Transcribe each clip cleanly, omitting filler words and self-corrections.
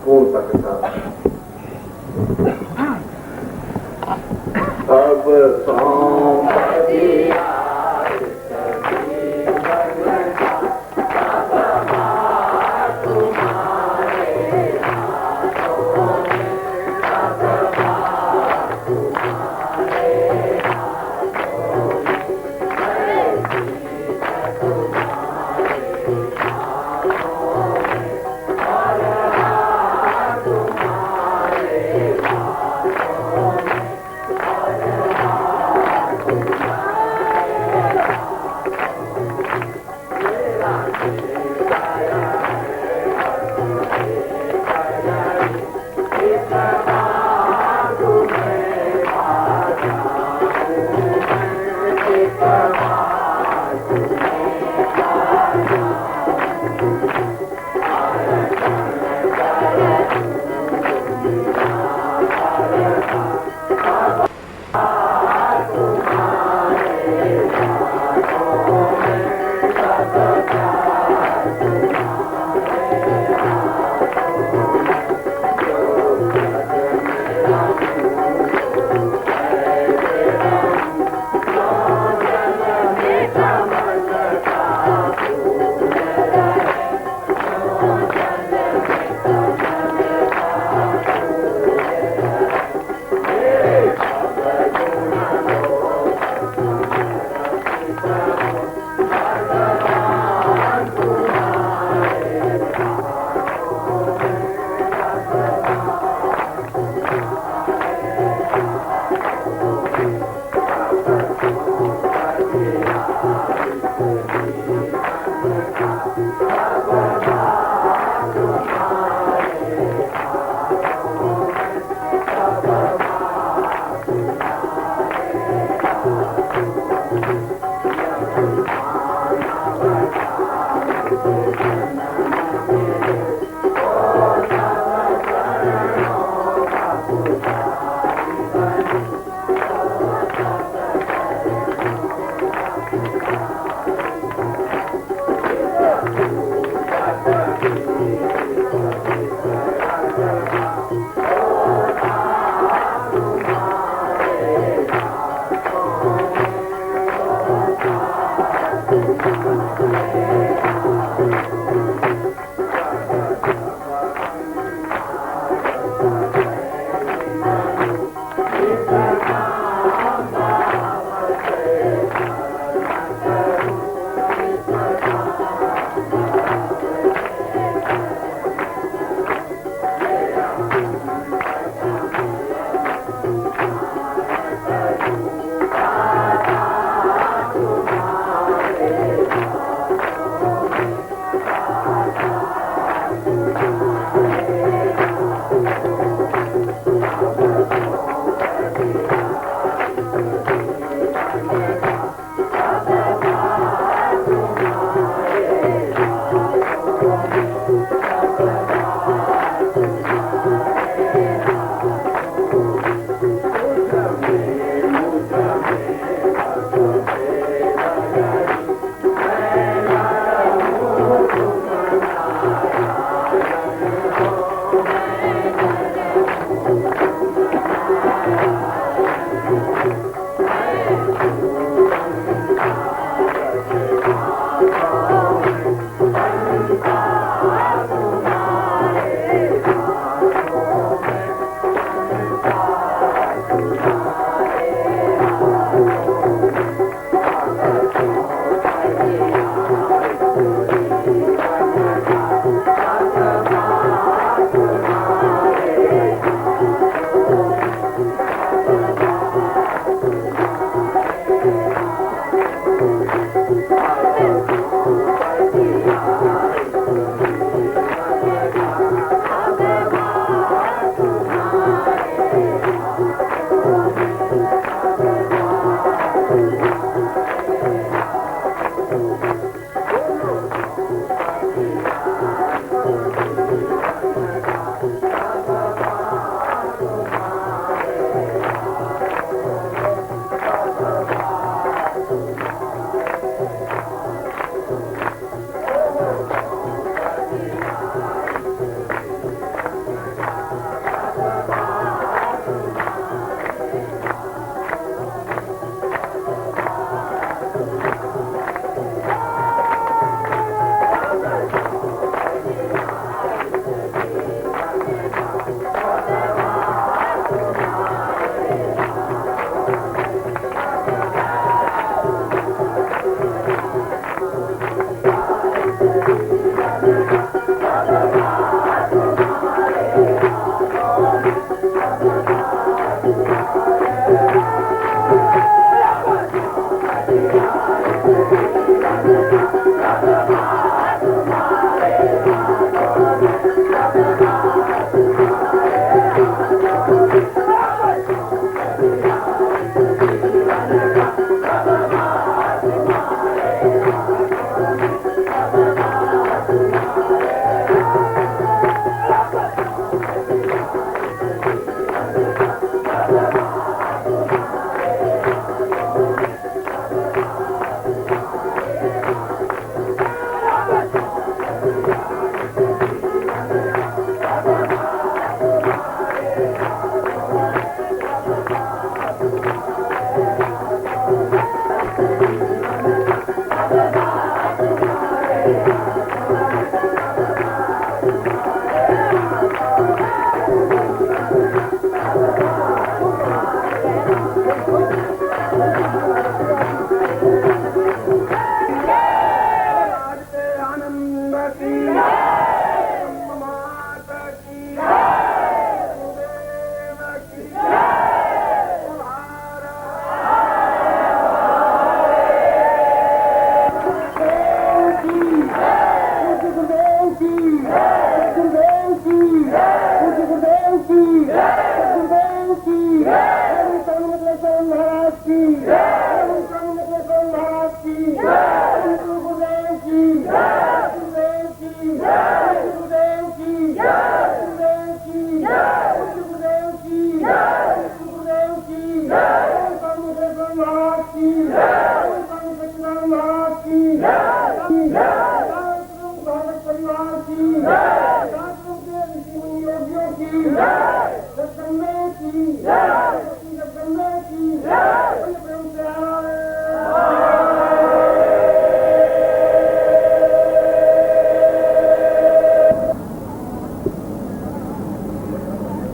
हो सकता। अब सौंपदिया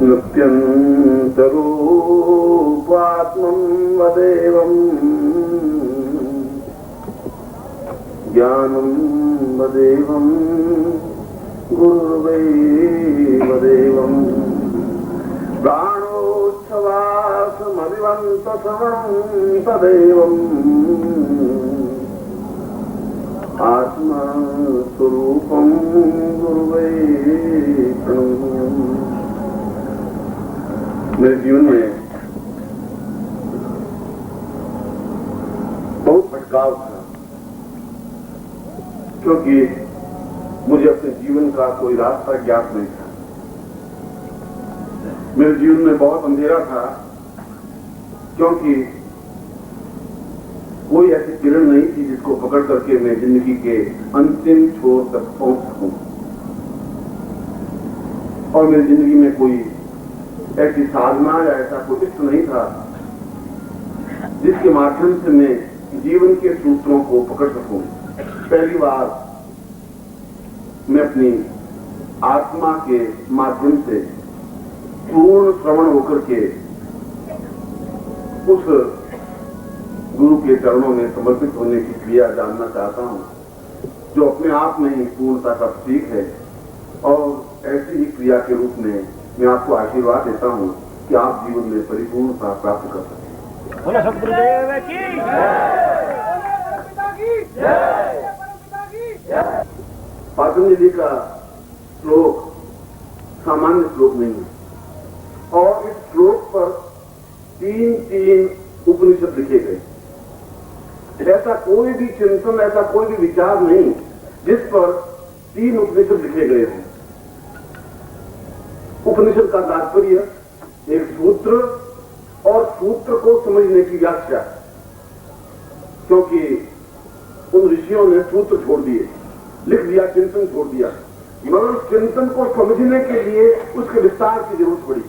नृत्यन्तरूपात्मं वदेवं ज्ञानं वदेवं गुरुर्वैवदेवं प्राणोच्छवासमभिवन्तसवनं तदेवम् आत्मस्वरूपं गुरुवै प्रणम्यम्। मेरे जीवन में बहुत भटकाव था, क्योंकि मुझे अपने जीवन का कोई रास्ता ज्ञात नहीं था। मेरे जीवन में बहुत अंधेरा था, क्योंकि कोई ऐसी किरण नहीं थी जिसको पकड़ करके मैं जिंदगी के अंतिम छोर तक पहुंच सकूं। और मेरी जिंदगी में कोई ऐसी साधना या ऐसा कोई इष्ट नहीं था जिसके माध्यम से मैं जीवन के सूत्रों को पकड़ सकूं। पहली बार मैं अपनी आत्मा के माध्यम से पूर्ण श्रवण होकर के उस गुरु के चरणों में समर्पित होने की क्रिया जानना चाहता हूं, जो अपने आप में ही पूर्णता का प्रतीक है। और ऐसी ही क्रिया के रूप में मैं आपको आशीर्वाद देता हूं कि आप जीवन में परिपूर्णता प्राप्त कर सकें। पतंजलि का श्लोक सामान्य श्लोक नहीं है, और इस श्लोक पर तीन उपनिषद लिखे गए। ऐसा कोई भी चिंतन, ऐसा कोई भी विचार नहीं जिस पर 3 उपनिषद लिखे गए हैं। उपनिषद का तात्पर्य एक सूत्र और सूत्र को समझने की व्याख्या, क्योंकि उन ऋषियों ने सूत्र छोड़ दिए, लिख दिया, चिंतन छोड़ दिया, मगर उस चिंतन को समझने के लिए उसके विस्तार की जरूरत पड़ी।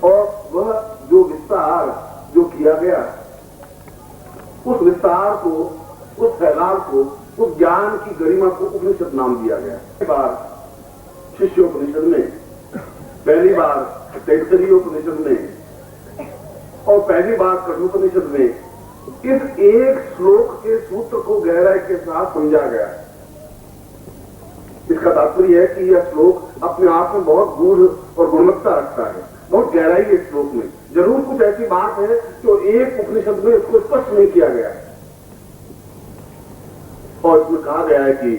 और वह जो विस्तार जो किया गया, उस विस्तार को, उस फैलाव को, उस ज्ञान की गरिमा को उपनिषद नाम दिया गया। पहली बार शिष्योपनिषद में, पहली बार तैत्तरीयोपनिषद में और पहली बार कठोपनिषद में इस एक श्लोक के सूत्र को गहराई के साथ समझा गया है। इसका तात्पर्य है कि यह श्लोक अपने आप में बहुत गूढ़ और गुणवत्ता रखता है, बहुत गहराई है इस श्लोक में। जरूर कुछ ऐसी बात है जो एक उपनिषद में इसको स्पष्ट नहीं किया गया है। और इसमें कहा गया है कि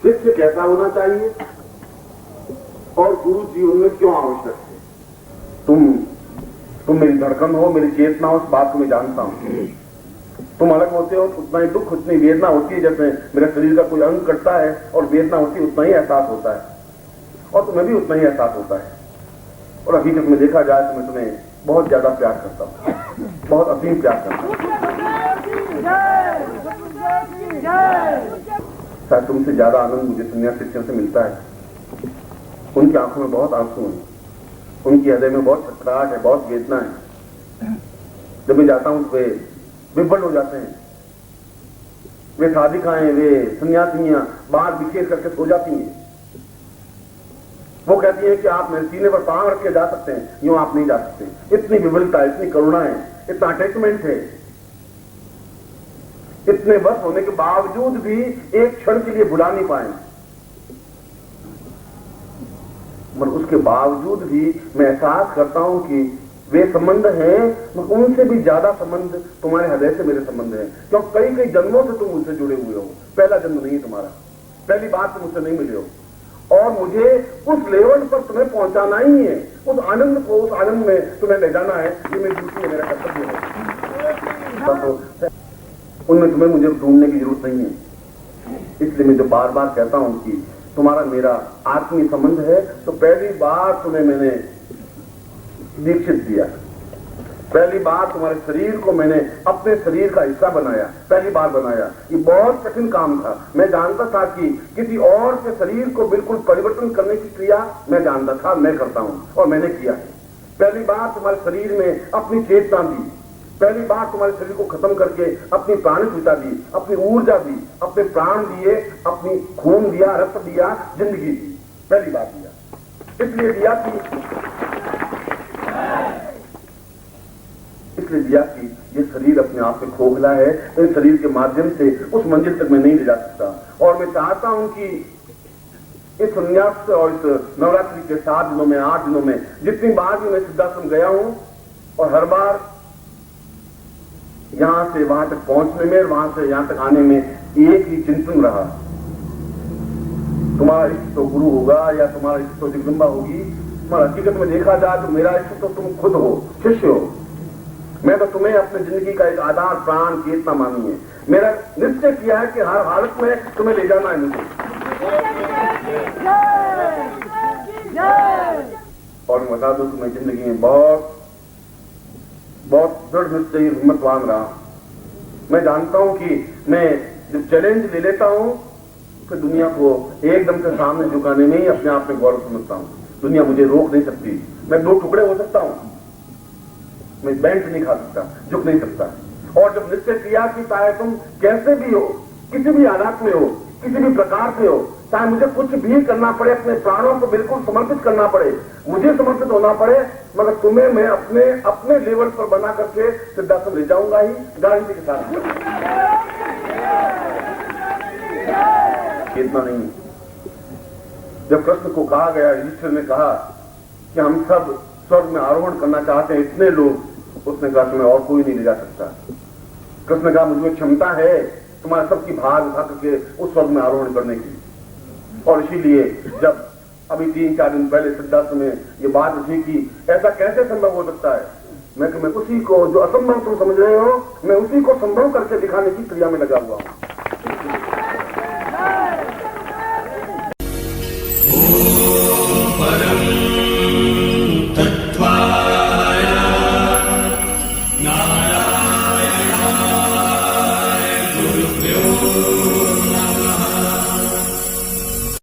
शिष्य कैसा होना चाहिए और गुरु जीवन में क्यों आवश्यक है। तुम मेरी धड़कन हो, मेरी चेतना हो, उस बात को मैं जानता हूं। तुम अलग होते हो तो उतना ही दुख, उतनी वेदना होती है। जैसे मेरे शरीर का कोई अंग कटता है और वेदना होती है, उतना ही एहसास होता है, और तुम्हें भी उतना ही एहसास होता है। और हकीकत में देखा जाए तो मैं तुम्हें बहुत ज्यादा प्यार करता हूं, बहुत असीम प्यार करता हूं। शायद तुमसे ज्यादा आनंद मुझे सन्यास शिक्षण से मिलता है। उनकी आंखों में बहुत आंसू हैं, उनकी हृदय में बहुत छटपटाहट है, बहुत वेदना है। जब मैं जाता हूं तो वे विभ्वल हो जाते हैं। वे साधिकाएं, वे सन्यासिनियां बाहर बिखेर करके सो जाती हैं। वो कहती है कि आप मेरे सीने पर पांव रख के जा सकते हैं, यूं आप नहीं जा सकते। इतनी विवलता, इतनी करुणा है, इतना अटैचमेंट है। इतने वर्ष होने के बावजूद भी एक क्षण के लिए भुला नहीं पाए, मगर उसके बावजूद भी मैं एहसास करता हूं कि वे संबंध हैं, मगर उनसे भी ज्यादा संबंध तुम्हारे हृदय से मेरे संबंध हैं। क्योंकि कई कई जन्मों से तुम मुझसे जुड़े हुए हो। पहला जन्म नहीं तुम्हारा, पहली बार तुम मुझसे नहीं मिले हो। और मुझे उस लेवल पर तुम्हें पहुंचाना ही है, उस आनंद को, उस आनंद में तुम्हें ले जाना है। ये मेरी ड्यूटी है, मेरा कर्तव्य है। उनमें तुम्हें मुझे ढूंढने की जरूरत नहीं है। इसलिए मैं जो बार बार कहता हूं कि तुम्हारा मेरा आत्मीय संबंध है, तो पहली बार तुम्हें मैंने दीक्षित दिया, पहली बार तुम्हारे शरीर को मैंने अपने शरीर का हिस्सा बनाया, पहली बार बनाया। ये बहुत कठिन काम था। मैं जानता था कि किसी और के शरीर को बिल्कुल परिवर्तन करने की क्रिया मैं जानता था, मैं करता हूं और मैंने किया है। पहली बार तुम्हारे शरीर में अपनी चेतना दी, पहली बार तुम्हारे शरीर को खत्म करके अपनी प्राणस्मिता दी, अपनी ऊर्जा दी, अपने प्राण दिए, अपनी खून दिया, रक्त दिया, जिंदगी दी, पहली बार दिया। इसलिए दिया कि ये शरीर अपने आप में खोखला है, तो इस शरीर के माध्यम से उस मंजिल तक मैं नहीं ले जा सकता। और मैं चाहता हूं कि इस संन्यास और इस नवरात्रि के 7 दिनों में, 8 दिनों में जितनी बार भी मैं सिद्धाश्रम गया हूं, और हर बार यहां से वहां तक पहुंचने में, वहां से यहां तक आने में एक ही चिंतन रहा, तुम्हारा इष्ट तो गुरु होगा या तुम्हारा इष्ट तो जगदम्बा होगी। पर हकीकत में देखा जाए तो मेरा इष्ट तो तुम खुद हो, शिष्य हो। मैं तो तुम्हें अपनी जिंदगी का एक आधार, प्राण, चेतना मानी है। मेरा निश्चय किया है कि हर हालत में तुम्हें ले जाना है मुझे। और मैं बता दूं, तुम्हें जिंदगी में बहुत दृढ़ निश्चयी हिम्मतवान रहा। मैं जानता हूं कि मैं जब चैलेंज ले लेता हूं तो दुनिया को एकदम से सामने झुकाने में ही अपने आप में गौरव समझता हूं। दुनिया मुझे रोक नहीं सकती। मैं 2 टुकड़े हो सकता हूं, मैं बैंड नहीं खा सकता, झुक नहीं सकता। और जब निश्चय किया कि चाहे तुम कैसे भी हो, किसी भी हालात में हो, किसी भी प्रकार से हो, चाहे मुझे कुछ भी करना पड़े, अपने प्राणों को बिल्कुल समर्पित करना पड़े, मुझे समर्पित होना पड़े, मगर तुम्हें मैं अपने लेवल पर बना करके सिद्धाश्रम ले जाऊंगा ही, गारंटी के साथ। इतना नहीं, जब कृष्ण को कहा गया, ईश्वर ने कहा कि हम सब स्वर्ग में आरोहण करना चाहते हैं, इतने लोग, उसने कहा तुम्हें और कोई नहीं ले जा सकता। कृष्ण ने कहा मुझे क्षमता है तुम्हारे सबकी भार उठा करके उस स्वर्ग में आरोहण करने की। और इसीलिए जब अभी 3-4 दिन पहले सिद्धाश्रम में ये बात उठी कि ऐसा कैसे संभव हो सकता है, मैं उसी को, जो असंभव तुम समझ रहे हो, मैं उसी को संभव करके दिखाने की क्रिया में लगा हुआ हूं।